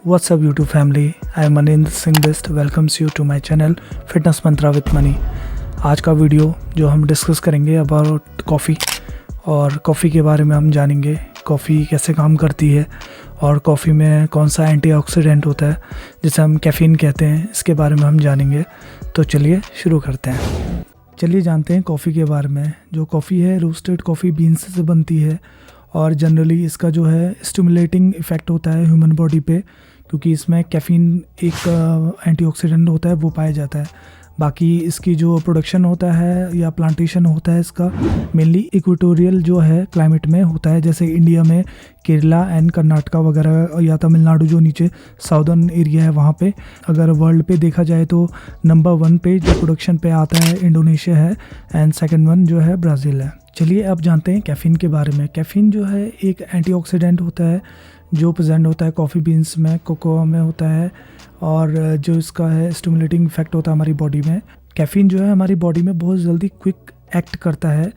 What's up YouTube family? I am Maninder Singh Best welcomes you to my channel Fitness Mantra with Money। आज का video जो हम discuss करेंगे about coffee और coffee के बारे में हम जानेंगे कॉफ़ी कैसे काम करती है और कॉफ़ी में कौन सा एंटीऑक्सीडेंट होता है जिसे हम कैफ़ीन कहते हैं, इसके बारे में हम जानेंगे। तो चलिए शुरू करते हैं। चलिए जानते हैं कॉफ़ी के बारे में। जो कॉफ़ी है रोस्टेड कॉफ़ी बीन्स से बनती है और जनरली इसका जो है स्टिमुलेटिंग इफ़ेक्ट होता है ह्यूमन बॉडी पे, क्योंकि इसमें कैफ़ीन एक एंटीऑक्सीडेंट होता है वो पाया जाता है। बाकी इसकी जो प्रोडक्शन होता है या प्लांटेशन होता है इसका मेनली इक्वेटोरियल जो है क्लाइमेट में होता है, जैसे इंडिया में केरला एंड कर्नाटका वगैरह या तमिलनाडु जो नीचे साउदर्न एरिया है वहाँ पे। अगर वर्ल्ड पे देखा जाए तो नंबर 1 पे जो प्रोडक्शन पे आता है इंडोनेशिया है एंड सेकंड वन जो है ब्राज़ील है। चलिए अब जानते हैं कैफ़ीन के बारे में। कैफ़ीन जो है एक एंटीऑक्सीडेंट होता है जो प्रेजेंट होता है कॉफ़ी बीन्स में, कोकोआ में होता है, और जो इसका है स्टिमुलेटिंग इफेक्ट होता है हमारी बॉडी में। कैफ़ीन जो है हमारी बॉडी में बहुत जल्दी क्विक एक्ट करता है।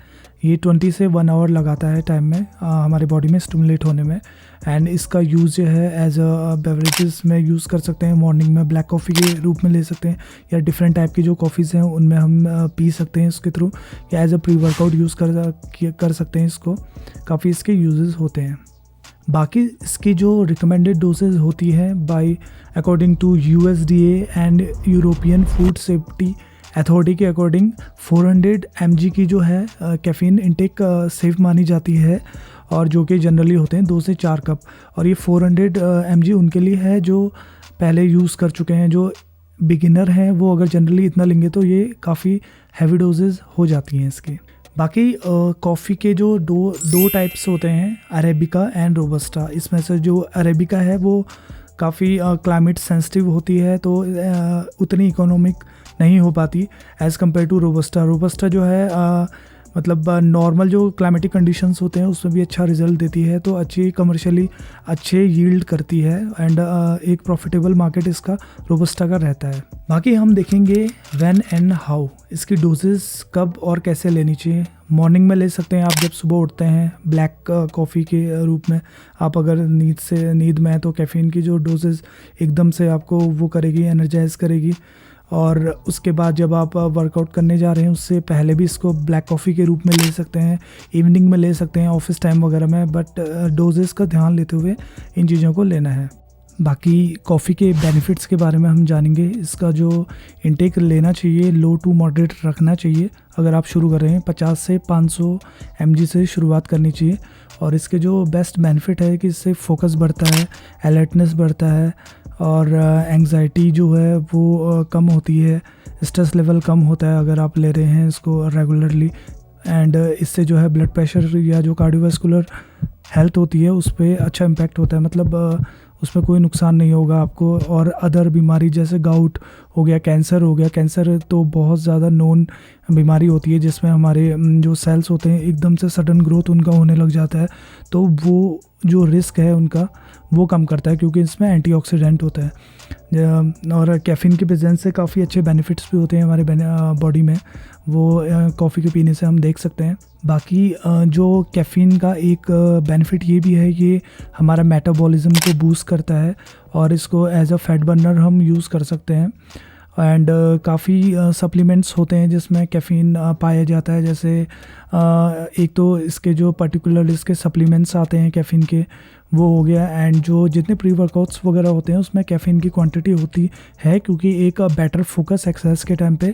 ये 20 से 1 आवर लगाता है टाइम में हमारी बॉडी में स्टिमुलेट होने में। एंड इसका यूज़ जो है एज अ बेवरेजेस में यूज़ कर सकते हैं। मॉर्निंग में ब्लैक कॉफ़ी के रूप में ले सकते हैं या डिफरेंट टाइप की जो कॉफ़ीज़ हैं उनमें हम पी सकते हैं इसके थ्रू, या as a pre workout use कर सकते हैं इसको। काफ़ी इसके यूजेस होते हैं। बाकी इसकी जो रिकमेंडेड डोसेज होती है by according to USDA and European food safety authority के अकॉर्डिंग 400 mg की जो है कैफ़ीन इंटेक सेफ मानी जाती है, और जो कि जनरली होते हैं 2 से 4 कप। और ये 400 mg उनके लिए है जो पहले यूज़ कर चुके हैं। जो बिगिनर हैं वो अगर जनरली इतना लेंगे तो ये काफ़ी हैवी डोजेज हो जाती हैं इसकी। बाकी कॉफ़ी के जो दो टाइप्स होते हैं, अरेबिका एंड रोबस्टा। इसमें से जो अरेबिका है वो काफ़ी क्लाइमेट सेंसिटिव होती है, तो उतनी इकोनॉमिक नहीं हो पाती as compared to robusta. Robusta जो है मतलब नॉर्मल जो क्लाइमेटिक कंडीशंस होते हैं उसमें भी अच्छा रिजल्ट देती है, तो अच्छी कमर्शियली अच्छे यील्ड करती है एंड एक प्रॉफिटेबल मार्केट इसका रोबस्टा का रहता है। बाकी हम देखेंगे व्हेन एंड हाउ, इसकी डोजेस कब और कैसे लेनी चाहिए। मॉर्निंग में ले सकते हैं आप जब सुबह उठते हैं ब्लैक कॉफ़ी के रूप में। आप अगर नींद में है तो कैफ़ीन की जो डोजेस एकदम से आपको वो करेगी, एनर्जाइज करेगी। और उसके बाद जब आप वर्कआउट करने जा रहे हैं उससे पहले भी इसको ब्लैक कॉफ़ी के रूप में ले सकते हैं, इवनिंग में ले सकते हैं, ऑफिस टाइम वगैरह में, बट डोजेस का ध्यान लेते हुए इन चीज़ों को लेना है। बाकी कॉफ़ी के बेनिफिट्स के बारे में हम जानेंगे। इसका जो इंटेक लेना चाहिए लो टू मॉडरेट रखना चाहिए। अगर आप शुरू कर रहे हैं 50 से 500 mg से शुरुआत करनी चाहिए। और इसके जो बेस्ट बेनिफिट है कि इससे फोकस बढ़ता है, अलर्टनेस बढ़ता है, और एंग्जाइटी जो है वो कम होती है, स्ट्रेस लेवल कम होता है अगर आप ले रहे हैं इसको रेगुलरली। एंड इससे जो है ब्लड प्रेशर या जो कार्डियोवास्कुलर हेल्थ होती है उस पर अच्छा इम्पैक्ट होता है, मतलब उसमें कोई नुकसान नहीं होगा आपको। और अदर बीमारी जैसे गाउट हो गया, कैंसर हो गया। कैंसर तो बहुत ज़्यादा नोन बीमारी होती है जिसमें हमारे जो सेल्स होते हैं एकदम से सडन ग्रोथ उनका होने लग जाता है, तो वो जो रिस्क है उनका वो कम करता है क्योंकि इसमें एंटीऑक्सीडेंट होता है। और कैफ़ीन की प्रेजेंस से काफ़ी अच्छे बेनिफिट्स भी होते हैं हमारे बॉडी में, वो कॉफ़ी के पीने से हम देख सकते हैं। बाकी जो कैफ़ीन का एक बेनिफिट ये भी है कि हमारा मेटाबॉलिज्म को बूस्ट करता है और इसको एज अ फैट बर्नर हम यूज़ कर सकते हैं। एंड काफ़ी सप्लीमेंट्स होते हैं जिसमें कैफ़ीन पाया जाता है, जैसे एक तो इसके जो पर्टिकुलर इसके सप्लीमेंट्स आते हैं कैफ़ीन के वो हो गया। एंड जो जितने प्री वर्कआउट्स वगैरह होते हैं उसमें कैफ़ीन की क्वांटिटी होती है, क्योंकि एक बेटर फोकस एक्सरसाइज के टाइम पे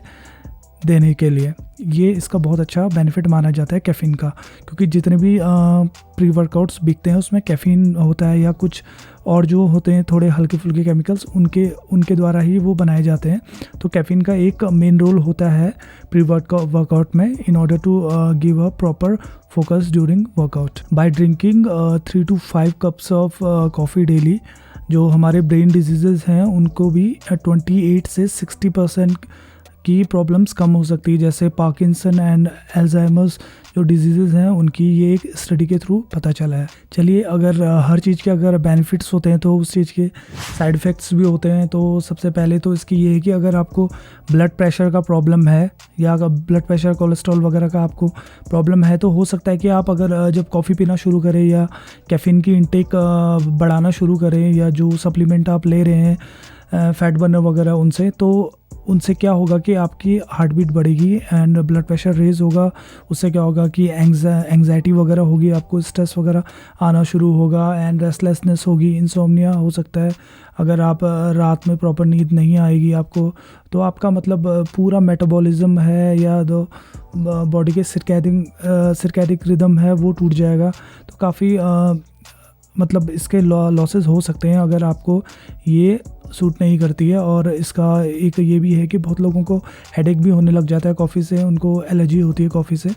देने के लिए ये इसका बहुत अच्छा बेनिफिट माना जाता है कैफ़ीन का। क्योंकि जितने भी प्री वर्कआउट्स बिकते हैं उसमें कैफ़ीन होता है या कुछ और जो होते हैं थोड़े हल्के फुल्के केमिकल्स उनके द्वारा ही वो बनाए जाते हैं। तो कैफ़ीन का एक मेन रोल होता है प्री वर्कआउट में in order to give a proper focus during workout. By drinking 3 to 5 cups of coffee daily जो हमारे ब्रेन डिजीज़ हैं उनको भी 28 से 60% की प्रॉब्लम्स कम हो सकती है, जैसे पार्किंसन एंड अल्जाइमर्स जो डिजीज़ हैं उनकी ये एक स्टडी के थ्रू पता चला है। चलिए, अगर हर चीज़ के अगर बेनिफिट्स होते हैं तो उस चीज़ के साइड इफ़ेक्ट्स भी होते हैं। तो सबसे पहले तो इसकी ये है कि अगर आपको ब्लड प्रेशर का प्रॉब्लम है या अगर ब्लड प्रेशर, कोलेस्ट्रॉल वगैरह का आपको प्रॉब्लम है, तो हो सकता है कि आप अगर जब कॉफ़ी पीना शुरू करें या कैफ़ीन की इंटेक बढ़ाना शुरू करें या जो सप्लीमेंट आप ले रहे हैं फैट बर्नर वगैरह उनसे क्या होगा कि आपकी हार्ट बीट बढ़ेगी एंड ब्लड प्रेशर रेज़ होगा। उससे क्या होगा कि एंग्जाइटी वगैरह होगी, आपको स्ट्रेस वगैरह आना शुरू होगा एंड रेस्टलेसनेस होगी, इंसोम्निया हो सकता है। अगर आप रात में प्रॉपर नींद नहीं आएगी आपको, तो आपका मतलब पूरा मेटाबॉलिज्म है या जो बॉडी के सिरकैडिक रिदम है वो टूट जाएगा। तो काफ़ी मतलब इसके लॉसेस हो सकते हैं अगर आपको ये सूट नहीं करती है। और इसका एक ये भी है कि बहुत लोगों को हेडेक भी होने लग जाता है कॉफ़ी से, उनको एलर्जी होती है कॉफ़ी से,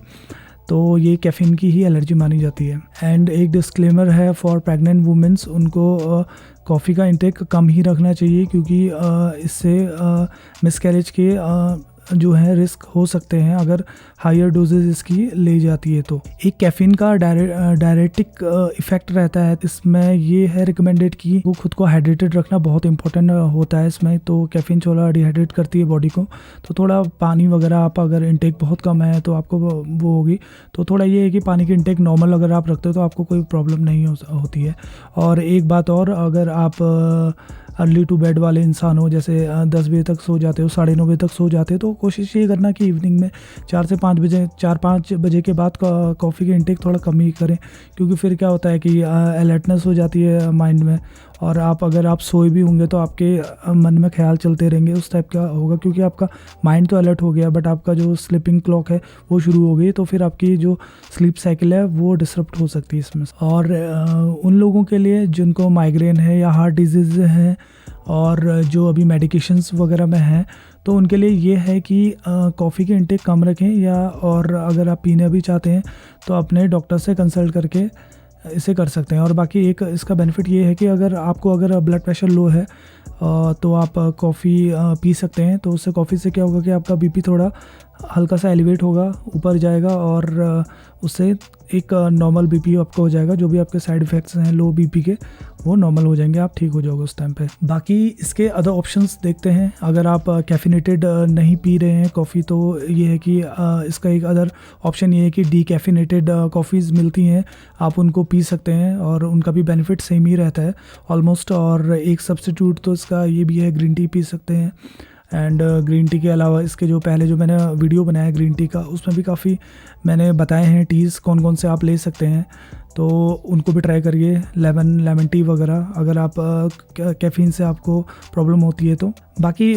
तो ये कैफ़ीन की ही एलर्जी मानी जाती है। एंड एक डिस्क्लेमर है फॉर प्रेग्नेंट वुमेंस, उनको कॉफ़ी का इंटेक कम ही रखना चाहिए क्योंकि इससे मिसकैरेज के जो है रिस्क हो सकते हैं अगर हायर डोजेज इसकी ले जाती है। तो एक कैफ़ीन का डायरेटिक इफ़ेक्ट रहता है इसमें, ये है रिकमेंडेड कि वो खुद को हाइड्रेटेड रखना बहुत इंपॉर्टेंट होता है इसमें। तो कैफ़ीन थोड़ा डिहाइड्रेट करती है बॉडी को, तो थोड़ा पानी वगैरह आप अगर इंटेक बहुत कम है तो आपको वो होगी। तो थोड़ा ये है कि पानी की इंटेक नॉर्मल अगर आप रखते हो तो आपको कोई प्रॉब्लम नहीं होती है। और एक बात और, अगर आप अर्ली टू बेड वाले इंसान हो, जैसे 10 बजे तक सो जाते हो, 9:30 बजे तक सो जाते हो, तो कोशिश ये करना कि इवनिंग में 4 से 5 बजे के बाद कॉफ़ी की इंटेक थोड़ा कम ही करें, क्योंकि फिर क्या होता है कि अलर्टनेस हो जाती है माइंड में, और अगर आप सोए भी होंगे तो आपके मन में ख्याल चलते रहेंगे, उस टाइप का होगा, क्योंकि आपका माइंड तो अलर्ट हो गया बट आपका जो स्लीपिंग क्लॉक है वो शुरू हो गई, तो फिर आपकी जो स्लीप साइकिल है वो डिसरप्ट हो सकती है इसमें। और उन लोगों के लिए जिनको माइग्रेन है या हार्ट डिजीज़ हैं और जो अभी मेडिकेशंस वगैरह में हैं, तो उनके लिए ये है कि कॉफ़ी की इंटेक कम रखें, या और अगर आप पीना भी चाहते हैं तो अपने डॉक्टर से कंसल्ट करके इसे कर सकते हैं। और बाकी एक इसका बेनिफिट ये है कि अगर ब्लड प्रेशर लो है तो आप कॉफ़ी पी सकते हैं। तो उससे कॉफ़ी से क्या होगा कि आपका बीपी थोड़ा हल्का सा एलिवेट होगा, ऊपर जाएगा, और उससे एक नॉर्मल बीपी आपका हो जाएगा। जो भी आपके साइड इफ़ेक्ट्स हैं लो बीपी के वो नॉर्मल हो जाएंगे, आप ठीक हो जाओगे उस टाइम पे। बाकी इसके अदर ऑप्शंस देखते हैं। अगर आप कैफिनेटेड नहीं पी रहे हैं कॉफ़ी, तो ये है कि इसका एक अदर ऑप्शन ये है कि डीकैफिनेटेड कॉफ़ीज़ मिलती हैं, आप उनको पी सकते हैं और उनका भी बेनिफिट सेम ही रहता है ऑलमोस्ट। और एक सब्स्टिट्यूट तो इसका ये भी है, ग्रीन टी पी सकते हैं। एंड ग्रीन टी के अलावा इसके जो मैंने वीडियो बनाया ग्रीन टी का, उसमें भी काफ़ी मैंने बताए हैं टीज़ कौन कौन से आप ले सकते हैं, तो उनको भी ट्राई करिए। लेमन टी वगैरह, अगर आप कैफ़ीन से आपको प्रॉब्लम होती है तो। बाकी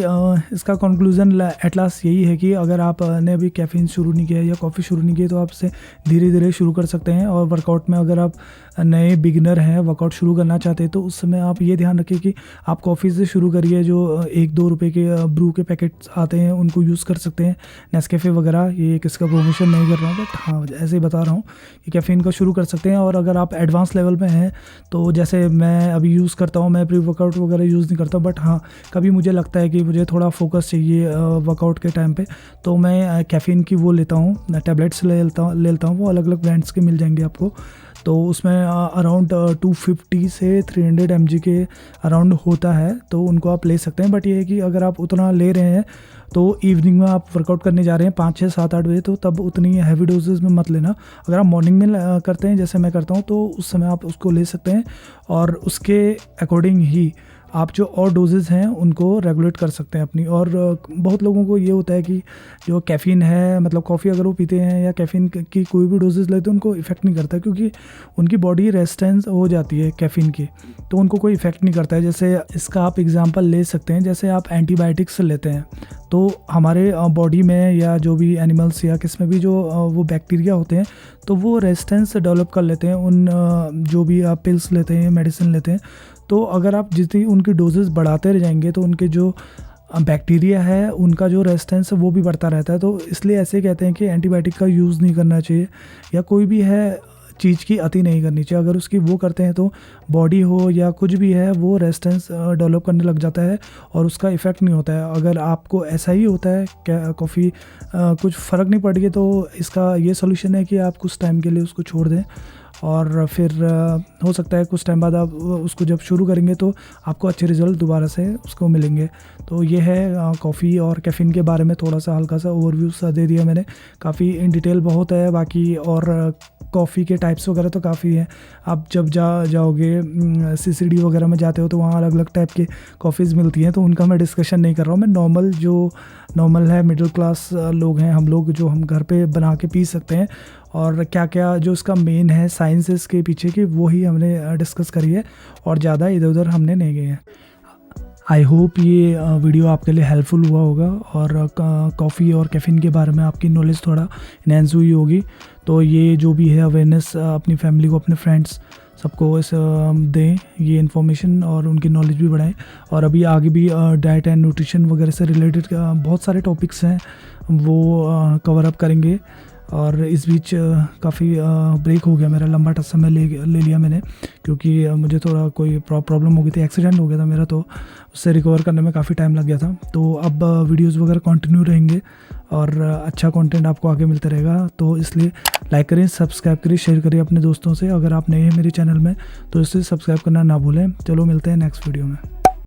इसका कंक्लूज़न एट लास्ट यही है कि अगर आपने अभी कैफ़ीन शुरू नहीं किया या कॉफ़ी शुरू नहीं की तो आप इसे धीरे धीरे शुरू कर सकते हैं। और वर्कआउट में अगर आप नए बिगिनर हैं, वर्कआउट शुरू करना चाहते हैं, तो उस समय आप ये ध्यान रखिए कि आप कॉफ़ी से शुरू करिए। जो 1-2 रुपये के ब्रू के पैकेट्स आते हैं उनको यूज़ कर सकते हैं, नेस्कैफ़े वगैरह। ये किसका प्रमोशन नहीं कर रहा हूँ, बट हाँ ऐसे ही बता रहा हूँ कि कैफ़ीन का शुरू कर सकते हैं। और अगर आप एडवांस लेवल पे हैं, तो जैसे मैं अभी यूज़ करता हूँ, मैं प्री वर्कआउट वगैरह यूज़ नहीं करता, बट हाँ कभी मुझे लगता है कि मुझे थोड़ा फोकस चाहिए वर्कआउट के टाइम पे, तो मैं कैफ़ीन की वो लेता हूँ, टैबलेट्स ले लेता हूँ। वो अलग अलग ब्रांड्स के मिल जाएंगे आपको। तो उसमें अराउंड 250 से 300 mg के अराउंड होता है, तो उनको आप ले सकते हैं। बट ये है कि अगर आप उतना ले रहे हैं तो इवनिंग में आप वर्कआउट करने जा रहे हैं 5, 6, 7, 8 बजे, तो तब उतनी हैवी डोजेस में मत लेना। अगर आप मॉर्निंग में करते हैं जैसे मैं करता हूँ, तो उस समय आप उसको ले सकते हैं और उसके अकॉर्डिंग ही आप जो और डोजेज़ हैं उनको रेगुलेट कर सकते हैं अपनी। और बहुत लोगों को ये होता है कि जो कैफ़ीन है, मतलब कॉफ़ी अगर वो पीते हैं या कैफ़ीन की कोई भी डोजेज़ लेते हैं उनको इफ़ेक्ट नहीं करता, क्योंकि उनकी बॉडी रेजिस्टेंस हो जाती है कैफ़ीन की, तो उनको कोई इफ़ेक्ट नहीं करता है। जैसे इसका आप एग्जांपल ले सकते हैं, जैसे आप एंटीबायोटिक्स लेते हैं, तो हमारे बॉडी में या जो भी एनिमल्स या किस में भी जो वो बैक्टीरिया होते हैं, तो वो रेजिस्टेंस डेवलप कर लेते हैं उन जो भी आप पिल्स लेते हैं, मेडिसिन लेते हैं। तो अगर आप जितनी उनकी डोजेज़ बढ़ाते रह जाएंगे तो उनके जो बैक्टीरिया है उनका जो रेजिस्टेंस है वो भी बढ़ता रहता है। तो इसलिए ऐसे कहते हैं कि एंटीबायोटिक का यूज़ नहीं करना चाहिए, या कोई भी है चीज़ की अति नहीं करनी चाहिए। अगर उसकी वो करते हैं तो बॉडी हो या कुछ भी है वो रेजिस्टेंस डेवलप करने लग जाता है और उसका इफ़ेक्ट नहीं होता है। अगर आपको ऐसा ही होता है क्या कॉफ़ी कुछ फ़र्क नहीं पड़ रही है तो इसका ये सोल्यूशन है कि आप कुछ टाइम के लिए उसको छोड़ दें और फिर हो सकता है कुछ टाइम बाद आप उसको जब शुरू करेंगे तो आपको अच्छे रिज़ल्ट दोबारा से उसको मिलेंगे। तो ये है कॉफ़ी और कैफ़ीन के बारे में थोड़ा सा हल्का सा ओवरव्यू सा दे दिया मैंने। काफ़ी इन डिटेल बहुत है बाकी, और कॉफ़ी के टाइप्स वगैरह तो काफ़ी हैं। आप जब जाओगे सीसीडी वगैरह में जाते हो तो वहाँ अलग अलग टाइप के कॉफ़ीज़ मिलती हैं, तो उनका मैं डिस्कशन नहीं कर रहा हूँ। मैं नॉर्मल है मिडिल क्लास लोग हैं हम लोग, जो हम घर पे बना के पी सकते हैं और क्या क्या जो इसका मेन है साइंस इसके पीछे की, वो ही हमने डिस्कस करी है और ज़्यादा इधर उधर हमने नहीं गए हैं। आई होप ये वीडियो आपके लिए हेल्पफुल हुआ होगा और कॉफ़ी और कैफ़ीन के बारे में आपकी नॉलेज थोड़ा इन्हेंस हुई होगी। तो ये जो भी है अवेयरनेस अपनी फैमिली को, अपने फ्रेंड्स सबको इस दें ये इन्फॉर्मेशन और उनकी नॉलेज भी बढ़ाएं। और अभी आगे भी डाइट एंड न्यूट्रिशन वगैरह से रिलेटेड बहुत सारे टॉपिक्स हैं वो कवर अप करेंगे। और इस बीच काफ़ी ब्रेक हो गया मेरा, लंबा समय ले लिया मैंने, क्योंकि मुझे थोड़ा कोई प्रॉब्लम हो गई थी, एक्सीडेंट हो गया था मेरा, तो उससे रिकवर करने में काफ़ी टाइम लग गया था। तो अब वीडियोस वगैरह कंटिन्यू रहेंगे और अच्छा कंटेंट आपको आगे मिलता रहेगा। तो इसलिए लाइक करें, सब्सक्राइब करिए, शेयर करिए अपने दोस्तों से। अगर आप नए हैं मेरे चैनल में तो इसे सब्सक्राइब करना ना भूलें। चलो मिलते हैं नेक्स्ट वीडियो में।